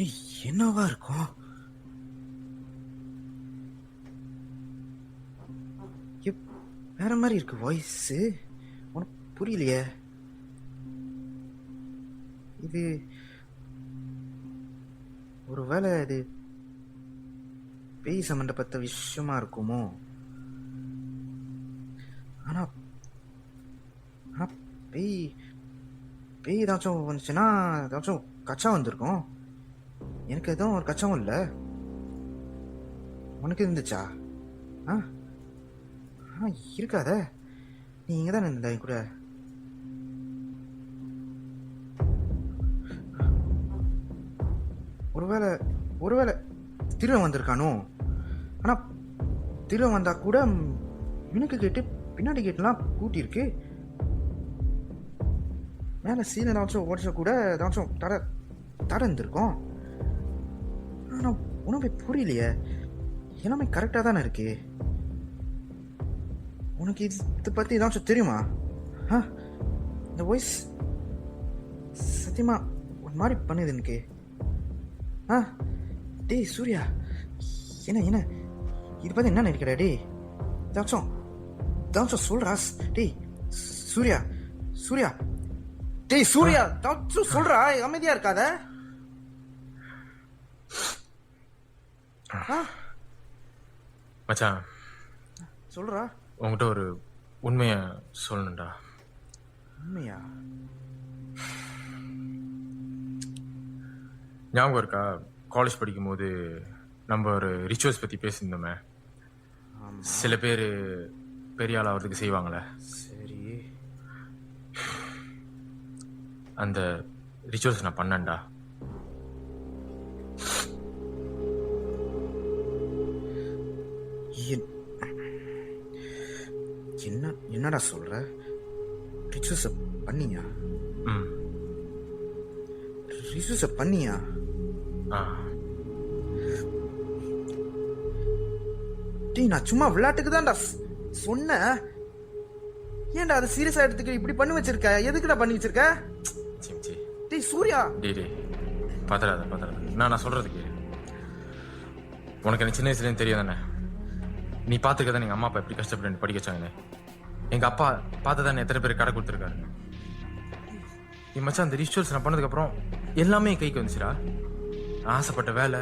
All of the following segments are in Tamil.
ஏய், என்னவா இருக்கும்? எப்- வேற மாதிரி இருக்கு வாய்ஸு. உனக்கு புரியலையே. இது ஒருவேளை இது பேய் சம்பந்தப்பட்ட விஷயமா இருக்குமோ? ஆனா ஆனா பேய் பேய் ஏதாச்சும் வந்துச்சுன்னா ஏதாச்சும் கச்சா வந்திருக்கும். எனக்கு எதுவும் ஒரு கச்சாவும் இல்லை. உனக்கு இருந்துச்சா? ஆ ஆ இருக்காத. நீ இங்கே தானே இருந்த என் கூட. ஒருவேளை ஒருவேளை திருவன் வந்திருக்கானோ? ஆனால் திருவன் வந்தா கூட மினுக்கு கேட்டு பின்னாடி கேட்டுலாம் கூட்டியிருக்கு. மேலே சீன் ஏதாச்சும் ஓடிச்சா கூட ஏதாச்சும் தடை இருந்திருக்கும். ஆனால் உனக்கு புரியலையே. எல்லாமே கரெக்டாக தானே இருக்கு. உனக்கு இதை பற்றி ஏதாச்சும் தெரியுமா? ஆ இந்த வாய்ஸ் சத்தியமா ஒரு மாதிரி பண்ணுது எனக்கு. ஆ டேய் சூர்யா, என்ன என்ன இது பற்றி என்ன நினைக்கிற? டேய் ஏதாச்சும் சொல்றா. டேய் சூர்யா சூர்யா டேய் சூர்யா ஏதாச்சும் சொல்றா. அமைதியா இருக்காத. மச்சான், சொல்றா. உங்ககிட்ட ஒரு உண்மையை சொல்லணும்டா. உண்மையா? ஞாபகம் இருக்கா, காலேஜ் படிக்கும்போது நம்ம ஒரு ரிச்சுவல்ஸ் பற்றி பேசியிருந்தோமே. சில பேர் பெரிய ஆள் ஆகிறதுக்கு செய்வாங்களே. சரி, அந்த ரிச்சுவல்ஸ் நான் பண்ணேன்டா. என்னடா சொல்ற? ரிச்சுவல்ஸ் பண்ணியா? ம். ரிச்சுவல்ஸ் பண்ணியா? ஆ. டேய் நான் சும்மா விளையாட்டுக்கு தான்டா சொன்னேன். ஏன்டா அதை சீரியஸா எடுத்துக்க இப்படி பண்ணி வச்சிருக்க? எதுக்குடா பண்ணி வச்சிருக்க? சிம்ச்சி. டேய் சூர்யா. டேய் பதறாத. நான் சொல்றதுக்கு உனக்கு எனக்கு சின்ன வயசுலேருந்து தெரியும் தானே. நீ பார்த்துக்கதான் எங்கள் அம்மா அப்பா எப்படி கஷ்டப்பட்டு படிக்க வச்சாங்கன்னு. எங்கள் அப்பா பார்த்து தானே எத்தனை பேர் கடை கொடுத்துருக்காரு. என் மச்சான், அந்த ரிச்சுவல்ஸ் நான் பண்ணதுக்கப்புறம் எல்லாமே என் கைக்கு வந்துச்சுடா. நான் ஆசைப்பட்ட வேலை,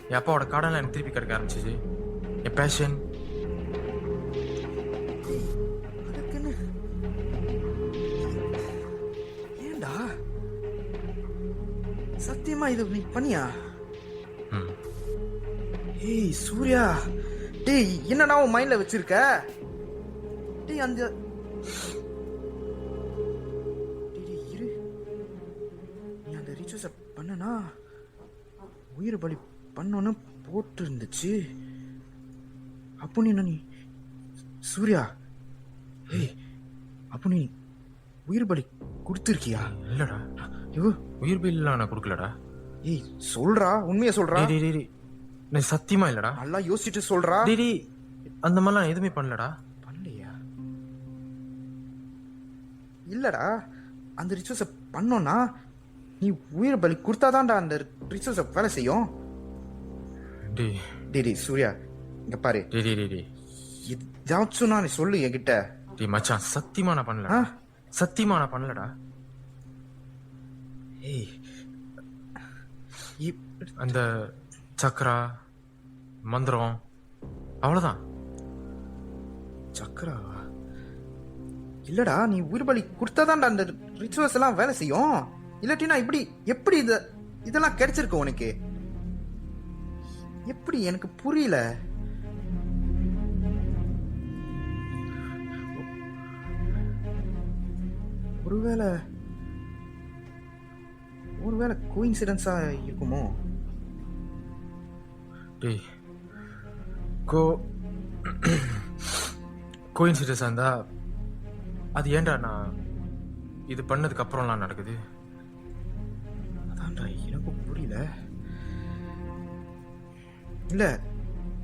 என் அப்பாவோட கடன்லாம் எனக்கு திருப்பி கிடைக்க ஆரம்பிச்சிச்சு. என் பேஷன். அதுக்குன்னு ஏன்டா சத்தியமா இது நீ பண்ணியா? ம். ஏய் சூர்யா, டேய் என்னடா உன் மைண்ட்ல வச்சிருக்க? டேய் அந்த டேய் இரு. நீ அந்த ரிச்சுவல்ஸை பண்ணனா உயிர் பலி பண்ணோன்னு போட்டு இருந்துச்சு. அப்போ நீ சூர்யா, ஏய் அப்போ நீ உயிர் பலி கொடுத்துருக்கியா? இல்லடா, ஐயோ உயிர் பில்லாம் நான் கொடுக்கலடா. ஏய் சொல்றா, உண்மையை சொல்றா. டேய் நீ சத்தியமா இல்லடா. நல்லா யோசிச்சுட்டு சொல்றா. டேய் அந்த மாதிரிலாம் நான் எதுவுமே பண்ணலடா. பண்ணலையா? இல்லடா, அந்த ரிச்சுவல்ஸை பண்ணோன்னா நீ உயிர் பலி கொடுத்தாதான்டா அந்த ரிச்சுவல்ஸை வேலை செய்யும். டேய் டேய் சூர்யா, இங்க பாரு. டேய் ஏதாச்சும் நீ சொல்லு என்கிட்ட. டேய் மச்சான், சத்தியமா நான் பண்ணல. ஆ? சத்தியமா நான் பண்ணலடா. ஏய் இப்- அந்த சக்கரா மந்திரம் அவ்வளவுதான். சக்கராவா? இல்லடா, நீ உயிர் பலி கொடுத்தாதான்டா அந்த ரிச்சுவல்ஸ் எல்லாம் வேலை செய்யும். இல்லாட்டினா இப்படி எப்படி இதெல்லாம் கிடைச்சிருக்கு உனக்கு? எப்படி? எனக்கு புரியல. ஒருவேளை கோயின்சிடன்ஸா இருக்குமோ? டேய் கோயின்சிடன்ஸா இருந்தா அது ஏன்டா நான் இது பண்ணதுக்கு அப்புறம்லாம் நடக்குது? அதான்டா எனக்கும் புரியல. இல்ல,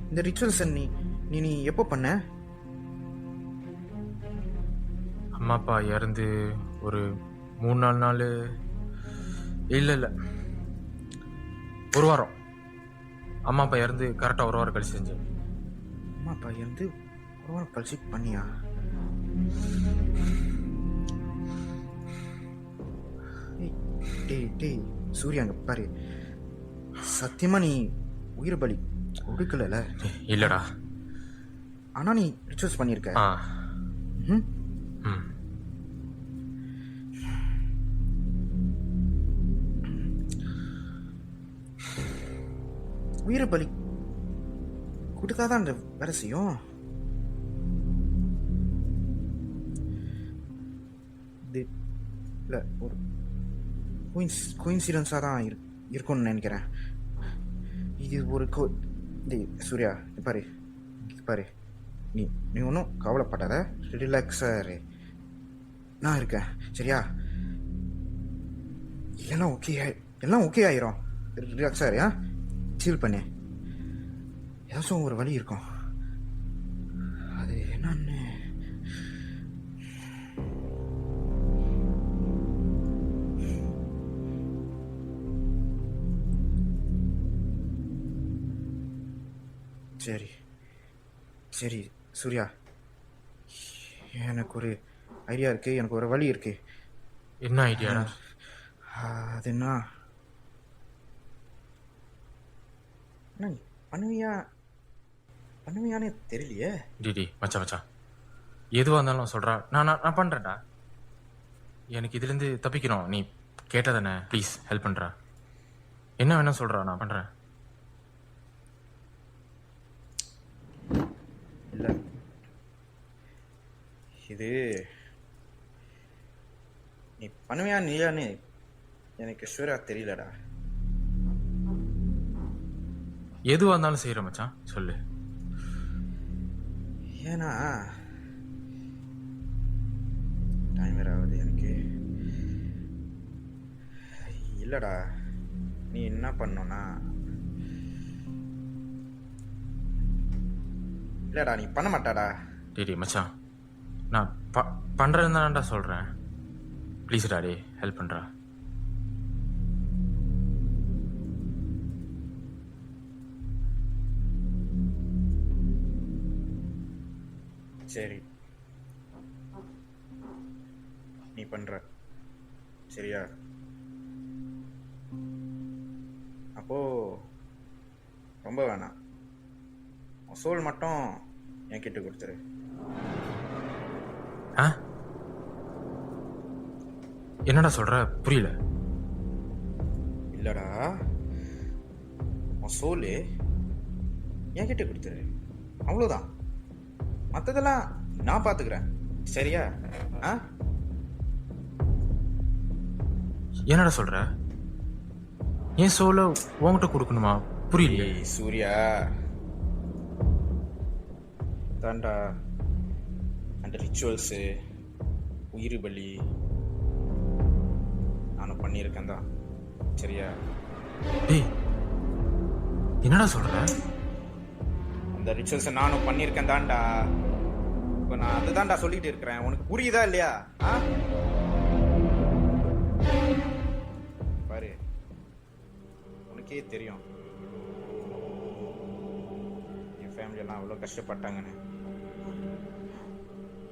இந்த ரிச்சுவல்ஸ் நீ எப்போ பண்ண? அம்மா அப்பா இறந்து ஒரு 3-4 நாள். இல்லை 1 வாரம். அம்மா அப்பா இறந்து கரெக்டாக 1 வாரம் கழிச்சு செஞ்சேன். அம்மா அப்பா இருந்து ஒரு வாரம் கழிச்சு பண்ணியா? டேய் டேய் சூர்யா, அங்க பாரு. சத்தியமா நீ உயிர் பலி கொடுக்கல? இல்லடா. ஆனா நீ ரிச்சுவல்ஸ் பண்ணியிருக்க. ம் ம் உயிர் பலி கொடுத்தாதான் அந்த வேலை செய்யும். இது இல்லை, ஒரு கோயின்சிடன்ஸாக தான் இருக்கும்னு நினைக்கிறேன். இது ஒரு சூர்யா, பாரு பாரு, நீ ஒன்றும் கவலைப்படாத, ரிலாக்ஸாக இரு. நான் இருக்கேன் சரியா? எல்லாம் ஓகே ஆயிரும். ரிலாக்ஸாக இரு. சீல் பண்ணு. ஏதாச்சும் ஒரு வழி இருக்கும். அது என்னன்னு சரி சரி சூர்யா, எனக்கு ஒரு ஐடியா இருக்கு, எனக்கு ஒரு வழி இருக்கு. என்ன ஐடியாடா? அது என்ன நீ பண்ணுவியானே தெரியலையே. டிடி மச்சான் எதுவாக இருந்தாலும் சொல்கிறா, நான் பண்ணுறேன்டா. எனக்கு இதுலேருந்து தப்பிக்கணும். நீ கேட்டதானே, ப்ளீஸ் ஹெல்ப் பண்ணுறா. என்ன வேணா சொல்கிறா, நான் பண்ணுறேன். இல்லை, இது நீ பண்ணுவியா இல்லையான்னு எனக்கு ஷூரா தெரியலடா. எதுவாக இருந்தாலும் செய்கிற மச்சான், சொல்லு. ஏன்னா டைம் வேற ஆகுது எனக்கு. இல்லடா, நீ என்ன பண்ணோன்னா, இல்லடா நீ பண்ண மாட்டாடா. டிடி மச்சான், நான் பண்ணுறேன்னு தான்டா சொல்கிறேன். ப்ளீஸ் டாடி ஹெல்ப் பண்ணுறா. சரி, நீ பண்ற சரியா? அப்போ ரொம்ப வேணாம், சோல் மட்டும் என்கிட்ட கொடுத்துரு. என்னடா சொல்ற, புரியல. இல்லடா, உன் சோலு என்கிட்ட கொடுத்துரு, அவ்வளோதான். மற்றதெல்லாம் நான் பார்த்துக்கிறேன் சரியா? என்னடா சொல்ற? என் சோலை உன்கிட்ட கொடுக்கணுமா? புரியலையே. சூர்யா தாண்டா அந்த ரிச்சுவல்ஸு, உயிர் பலி நானும் பண்ணியிருக்கேன் தான் சரியா? டேய் என்னடா சொல்ற? அந்த ரிச்சுவல்ஸை நானும் பண்ணியிருக்கேன் தான்டா. இப்போ நான் அதுதான்டா சொல்லிட்டு இருக்கிறேன். உனக்கு புரியுதா இல்லையா? பாரு, உனக்கே தெரியும் என் ஃபேமிலியெல்லாம் அவ்வளோ கஷ்டப்பட்டாங்கன்னு.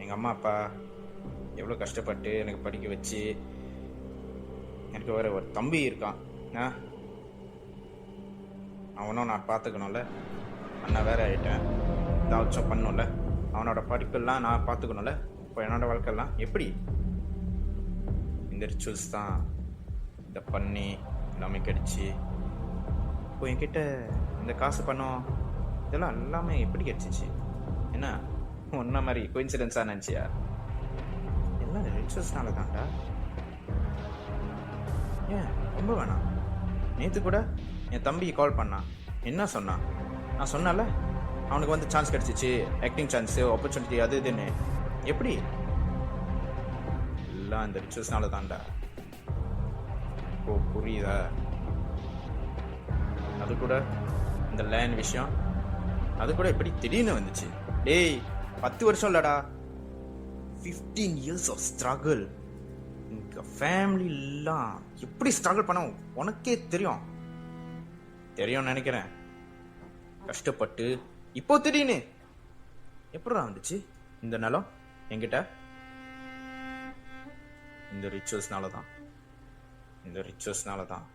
எங்கள் அம்மா அப்பா எவ்வளோ கஷ்டப்பட்டு எனக்கு படிக்க வச்சு, எனக்கு வேற ஒரு தம்பி இருக்கான். அவனும் நான் பார்த்துக்கணும்ல. அண்ணா வேற ஆகிட்டேன், ஏதாச்சும் பண்ணும்ல. அவனோட படிப்பெல்லாம் நான் பார்த்துக்கணும்ல. இப்போ என்னோட வாழ்க்கையெல்லாம் எப்படி? இந்த ரிச்சுவல்ஸ் தான் இதை பண்ணி எல்லாமே கிடைச்சி, இப்போ என்கிட்ட இந்த காசு பணம் இதெல்லாம் எல்லாமே எப்படி கிடைச்சிச்சு? என்ன ஒன்ன மாதிரி கோயின்சிடன்ஸாக நினச்சியா? எல்லாம் ரிச்சுவல்ஸ்னால தான்டா. ஏன் ரொம்ப வேணாம். நேற்று கூட என் தம்பிக்கு கால் பண்ணான். என்ன சொன்னான்? நான் சொன்னால அவனுக்கு வந்து சான்ஸ் கிடச்சிச்சு, ஆக்டிங் சான்ஸு, ஆப்பர்ச்சுனிட்டி, அது இதுன்னு. எப்படி? எல்லாம் இந்த ரிச்சுவல்ஸ்னால தான்டா. ஓ புரியுதா? அது கூட இந்த லேண்ட் விஷயம், அது கூட எப்படி திடீர்னு வந்துச்சு? டேய் 10 வருஷம் இல்லடா, 15 years ஆஃப் ஸ்ட்ரகிள். எங்கள் ஃபேமிலிலாம் எப்படி ஸ்ட்ரகிள் பண்ண உனக்கே தெரியும். தெரியும்னு நினைக்கிறேன். கஷ்டப்பட்டு இப்போ திடீர்னு எப்படா வந்துச்சு இந்த நிலம் என்கிட்ட? இந்த ரிச்சுவல்ஸ்னால தான்.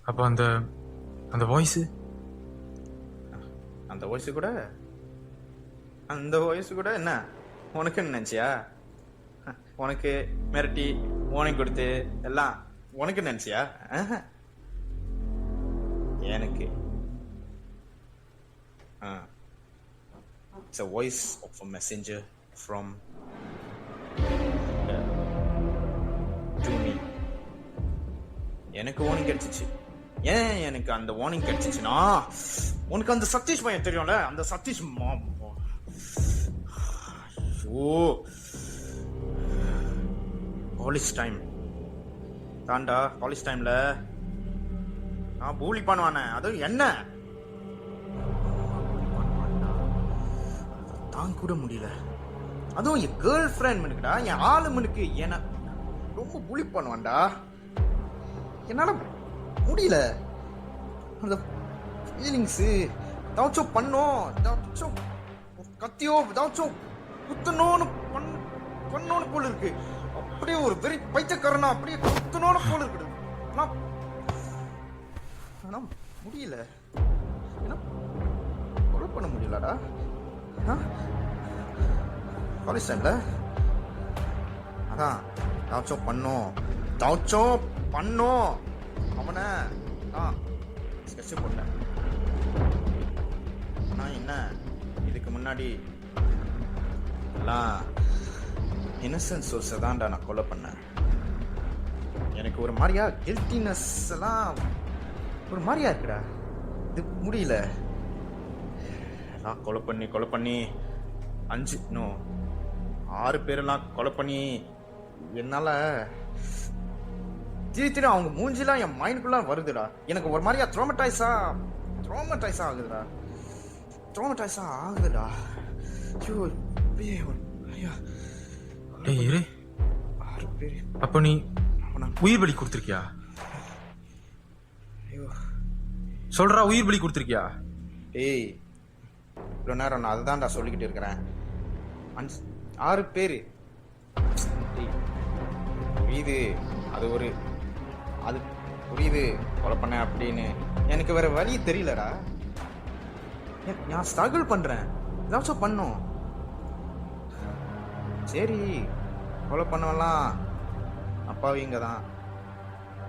அப்போ அந்த அந்த வாய்ஸ் அந்த வயசு கூட என்ன உனக்கு நினைச்சியா? உனக்கு மிரட்டி வார்னிங் கொடுத்து எல்லாம் உனக்கு நினைச்சியா? எனக்கு it's a voice of a messenger from to me. எனக்கு வார்னிங் கிடைச்சிச்சு. ஏன் எனக்கு அந்த வார்னிங் கிடைச்சிச்சுன்னா, உனக்கு அந்த சதீஷ் பையன் தெரியும்ல, அந்த சதீஷ் காலேஜ் டைம் தாண்டா. காலேஜ் டைம்ல நான் பூலி பண்ணுவானே, அதுவும் என்ன தான் கூட முடியல. அதுவும் என் கேர்ள் ஃப்ரெண்ட் என் ஆளுமனுக்கு என்ன ரொம்ப பூலி பண்ணுவான்டா. என்னால முடியல. அந்த ஃபீலிங்ஸு ஏதாச்சும் பண்ணோம், ஏதாச்சும் கத்தியோ ஏதாச்சும் குத்தணும்னு பண்ணோன்னு போல இருக்கு. அப்படியே ஒரு வெறி பைத்தியக்காரனா அப்படியே குத்தணும்னு போல இருக்குது. ஆனா முடியல. என்ன கொலை பண்ண முடியலடா. காலேஜ் டைம்ல அதான் ஏதாச்சும் பண்ணோம் அவனை ஸ்கெட்ச் போட்டேன். ஆனா என்ன, இதுக்கு முன்னாடி எல்லாம் இன்னசென்ட் சோர்ஸை தான்டா நான் கொலை பண்ணேன். எனக்கு ஒரு மாதிரியா கில்ட்டினஸ் எல்லாம் ஒரு மாதிரியா இருக்குடா. இது முடியல. நான் கொலை பண்ணி 6 பேரெல்லாம் கொலை பண்ணி என்னால திடீர்னு அவங்க மூஞ்சிலாம் என் மைண்டுக்குள்ள வருதுடா. எனக்கு ஒரு மாதிரியா ட்ராமடைஸா ஆகுதுடா. அப்ப நீ உயிர் பலி கொடுத்திருக்கியா? சொல்றா, உயிர் பலி கொடுத்திருக்கியா? ஏய், இவ்வளோ நேரம் நான் அதுதான்டா சொல்லிக்கிட்டு இருக்கிறேன். 6 பேரு புரியுது. அது புரியுது கொலை பண்ண அப்படின்னு. எனக்கு வேற வழி தெரியலடா. நான் ஸ்ட்ரகிள் பண்றேன், ஏதாச்சும் பண்ணும். சரி, கொலை பண்ணவெல்லாம் அப்பாவிங்க தான்,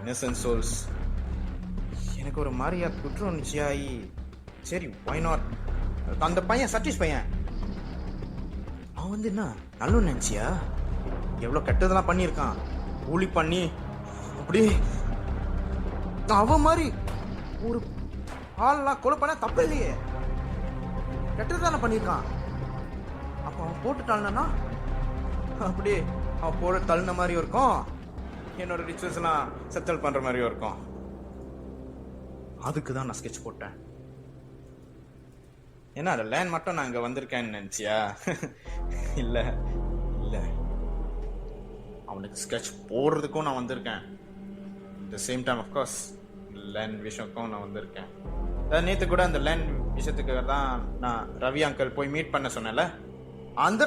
இன்னசென்ட் சோல்ஸ். எனக்கு ஒரு மாதிரியா குற்றம் நிச்சயாயி, சரி why not. அந்த பையன் சதீஷ் பையன், அவன் என்ன நல்ல நினைச்சியா? எவ்வளவு கெட்டதெல்லாம் பண்ணியிருக்கான். ஊழி பண்ணி அப்படி அவன் மாதிரி ஒரு ஆள்லாம் கொலை பண்ண தப்பு இல்லையே, கெட்டதானே பண்ணியிருக்கான். அப்ப அவன் போட்டுட்டான்னா அப்படியே அவன் போட தள்ளின மாதிரியும் இருக்கும், என்னோட ரிச்சுவல்ஸ் எல்லாம் செட்டில் பண்ற மாதிரியும் இருக்கும். அதுக்கு தான் நான் ஸ்கெட்ச் போட்டேன். என்ன அது லேண்ட் மட்டும் நான் இங்க வந்திருக்கேன்னு நினைச்சியா? இல்ல அவனுக்கு ஸ்கெட்ச் போடுறதுக்கும் நான் வந்திருக்கேன். The same time of course land விஷயக்கும் நான் வந்திருக்கேன். நேற்று கூட அந்த லேண்ட் விஷயத்துக்கு தான் நான் ரவி அங்கிள் போய் மீட் பண்ண சொன்னேன்ல, அந்த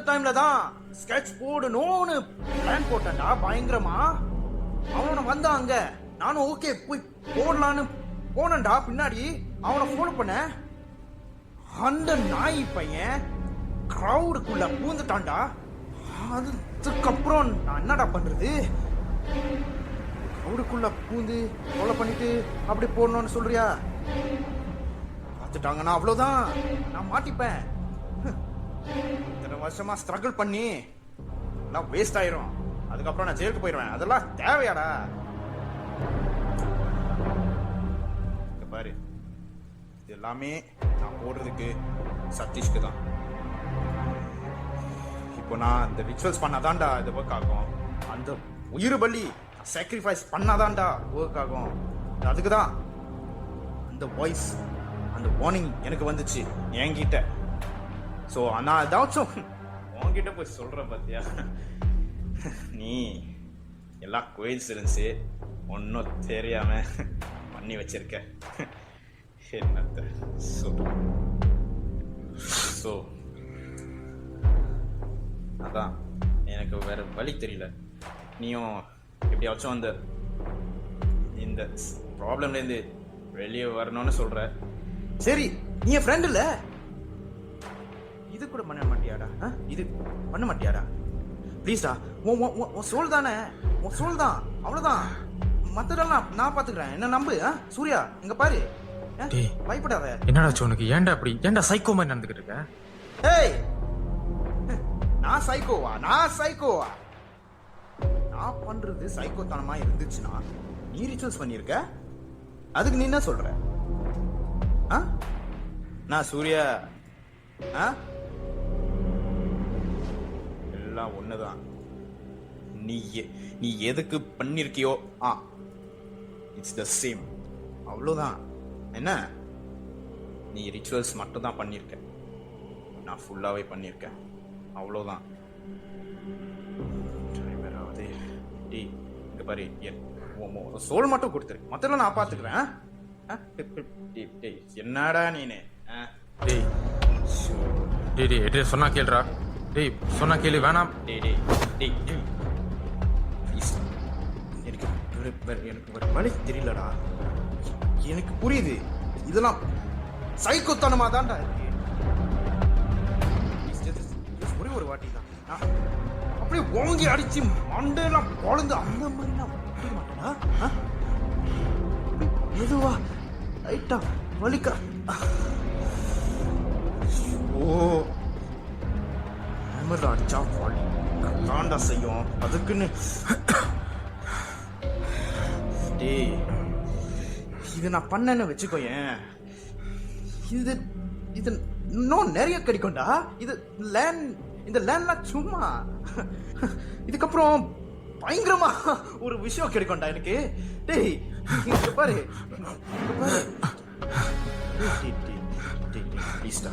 டைம்ல தான் ஸ்கெட்ச் போடணும்னு பிளான் போட்டேன்டா பயங்கரமா. அவனை வந்தான் அங்க, நானும் ஓகே போய் போடலான்னு போனேன்டா. பின்னாடி அவனை போன் பண்ண, அந்த நாய் பையன் கிரௌடுக்குள்ள பூந்துட்டான்டா. அதுக்கப்புறம் நான் என்னடா பண்றது? கிரௌடுக்குள்ள பூந்து கொலை பண்ணிட்டு அப்படி போடணும்னு சொல்றியா? பார்த்துட்டாங்கன்னா அவ்வளவுதான், நான் மாட்டிப்பேன். இத்தனை வருஷமா ஸ்ட்ரகிள் பண்ணி நான் வேஸ்ட் ஆயிரும். அதுக்கப்புறம் நான் ஜெயிலுக்கு போயிடுவேன். அதெல்லாம் தேவையாடா? பாரு, இது எல்லாமே நான் போடுறதுக்கு சதீஷ்க்கு தான். இப்போ நான் இந்த ரிச்சுவல்ஸ் பண்ணாதான்டா இது ஒர்க் ஆகும். அந்த உயிர் பலி சாக்ரிஃபைஸ் பண்ணாதான்டா ஒர்க் ஆகும். அதுக்கு தான் அந்த வாய்ஸ், அந்த வார்னிங் எனக்கு வந்துச்சு என்கிட்ட. ஸோ நான் ஏதாச்சும் உன்கிட்ட போய் சொல்றேன் பார்த்தியா? நீ எல்லாம் கோயின்சிடன்ஸு ஒன்றும் தெரியாம பண்ணி வச்சிருக்க. என்னத்த சொல்ற? ஸோ அதான் எனக்கு வேற வழி தெரியல. நீயும் எப்படியாச்சும் இந்த ப்ராப்ளம்லேருந்து வெளியே வரணும்னு சொல்ற. சரி, நீ என் ஃப்ரெண்ட் இல்ல, இது கூட பண்ண மாட்டியாடா? இது பண்ண மாட்டியாடா? ப்ளீஸ்டா, உன் சோல் தானே, உன் சோல் தான், அவ்வளோதான். மற்றதெல்லாம் நான் பார்த்துக்கிறேன், என்ன நம்பு. சூர்யா இங்க பாரு, பயப்படாத. என்னடா உனக்கு? ஏன்டா சைக்கோ மாதிரி நடந்துக்கிட்டு இருக்க? ஏய், நான் சைக்கோவா? நான் பண்றது சைக்கோத்தனமா இருந்துச்சுன்னா நீ ரிச்சுவல்ஸ் பண்ணிருக்க, அதுக்கு நீ என்ன சொல்ற? நான் சூர்யா எல்லாம் ஒண்ணுதான். நீ எதுக்கு பண்ணிருக்கியோ இட்ஸ் த சேம், அவ்வளவுதான். என்ன, நீ ரிச்சுவல்ஸ் மட்டும் தான் பண்ணிருக்க, நான் ஃபுல்லாவே பண்ணிருக்கேன், அவ்வளவுதான். இங்க பாரு, சோல் மட்டும் கொடுத்துரு, மத்தெல்லாம் நான் பாத்துக்கிறேன். என்னடா நீனு? டேய் சொன்னா கேளுடா. டேய் சொன்னா கேளு, வேணாம். எனக்கு ஒரு வழி தெரியலடா. எனக்கு புரியுது, இதெல்லாம் சைக்கோத்தனமா தான்டா இருக்கு. ஒரே ஒரு வாட்டி தான் அப்படியே ஓங்கி அடிச்சு மண்டையெல்லாம் பொழந்து அந்த மாதிரி நான் புரிய மாட்டேனா? எதுவா லைட்டா வலிக்க. அடிச்சா வலி தாண்டா செய்யும், அதுக்குன்னு. டேய், இது நான் பண்ணேன்னு வச்சுக்கோயேன், இது இன்னும் நிறைய கிடைக்கும்டா. இது இந்த லேண்ட்லாம் சும்மா, இதுக்கப்புறம் பயங்கரமா ஒரு விஷயம் கிடைக்கும்டா எனக்கு. டேய் இங்க பாரு, ப்ளீஸ்டா.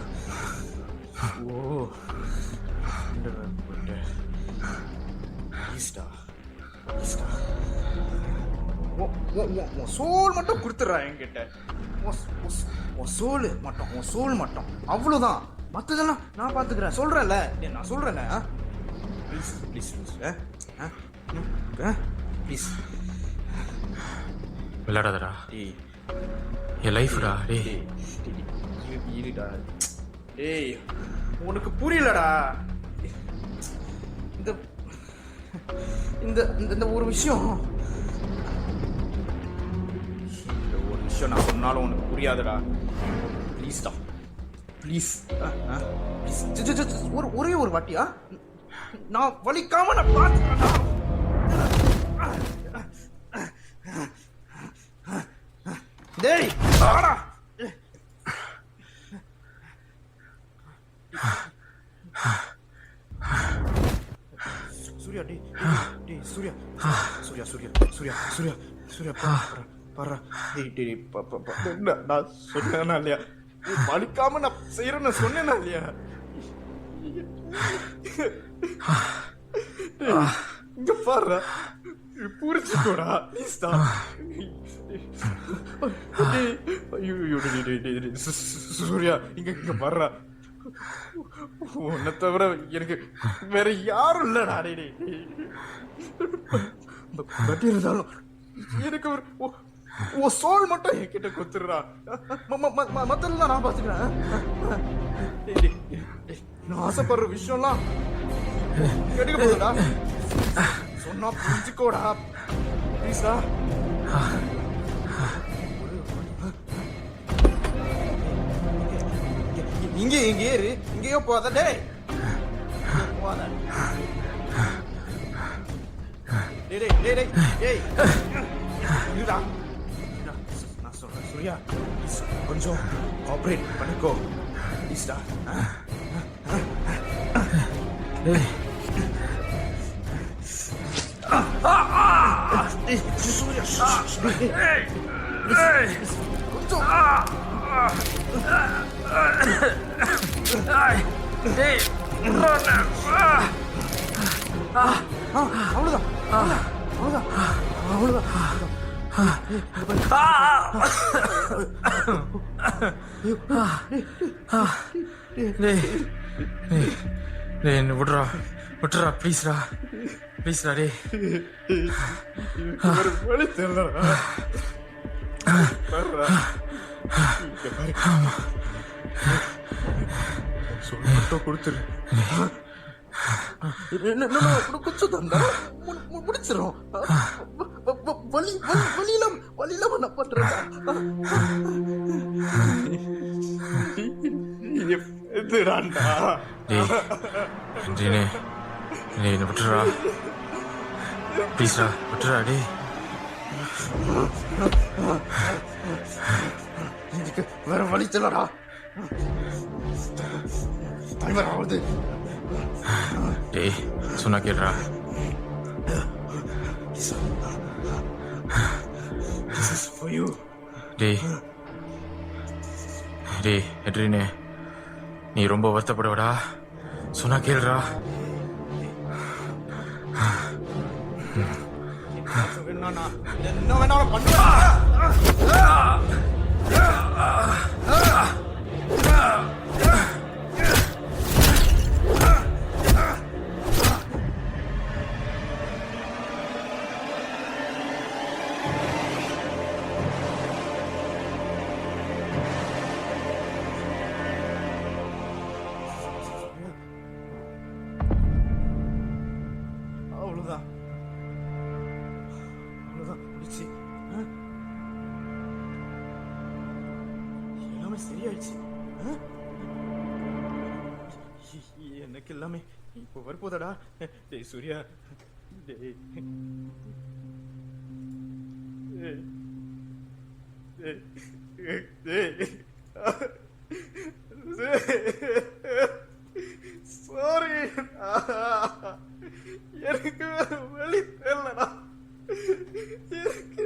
சோல் மட்டும் கொடுத்துடுறா என்கிட்ட, உன் சோல் மட்டும், அவ்வளவுதான். மத்ததெல்லாம் நான் பாத்துக்கிறேன், சொல்றேன்ல, நான் சொல்றேன்ல. ப்ளீஸ் விளையாடாதடா, என் லைஃப்டா. இருடா. டேய் உனக்கு புரியலடா. இந்த ஒரு விஷயம் நான் சொன்னாலும் உனக்கு புரியாதுடா. ப்ளீஸ்டா, ப்ளீஸ். ஒரே ஒரு வாட்டியா நான் வலிக்காம நான் பார்த்துக்கிறேன்டா. டேய் வாடா. சூர்யா, டேய் சூர்யா பாரு. டேய் நான் சொன்னேனா இல்லையா? வலிக்காம நான் செய்யறேன்னு சொன்னேனா இல்லையா? இங்க பாரு, புரிச்சுக்கோடா ப்ளீஸ்டா. சூர்யா இங்க பாரு, உன்னை தவிர எனக்கு வேற யாரும் இல்லடா. பட் இருந்தாலும் எனக்கு ஒரு சோல் மட்டும் என்கிட்ட கொடுத்துடுறா, மத்தெல்லாம் நான் பாத்துக்கிறேன். நான் ஆசைப்படுற விஷயம்லாம் எடுக்க போதுடா, சொன்னா புரிஞ்சுக்கோடா ப்ளீஸ்டா. இங்கே இரு, இங்கேயோ போத. டேய் இருடா, நான் சொல்றேன் சூர்யா, கொஞ்சம் கோஆபரேட் பண்ணிக்கோ ப்ளீஸ்டா. அவ்வளோதான் அவ்வளோதான் அவ்வளோதான் டேய் என்ன விட்றா விட்டுறா ப்ளீஸ்டா ப்ளீஸ்டா டே ஒரு வழி தெரியலடா. சொல்லிட்டு கொடுத்துரு. கொஞ்சம் தந்தா முடிச்சிடும். வழியில என்ன பண்றேன்? எதுடாண்டா? டேய் டேய் டேய் என்ன விட்டுறா ப்ளீஸ்டா விட்டுறா டே இதுக்கு வேற வழி தெரியலடா. டைமர் ஆகுது. டேய் சொன்னா கேட்றா This is for you. டேய் டேய் எட்ரினே நீ ரொம்ப வருத்தப்படுவடா சொன்னா கேளுடா என்ன வேணாலும் பண்ணுவேன். அவ்வளோதான் அவ்வளோதான் முடிச்சு. எல்லாமே சரியாயிடுச்சு. எனக்கு எல்லாமே இப்போ வரப்போதடா. டேய் சூர்யா, டேய் சாரி, எனக்கு வழி தெரியலடா. எனக்கு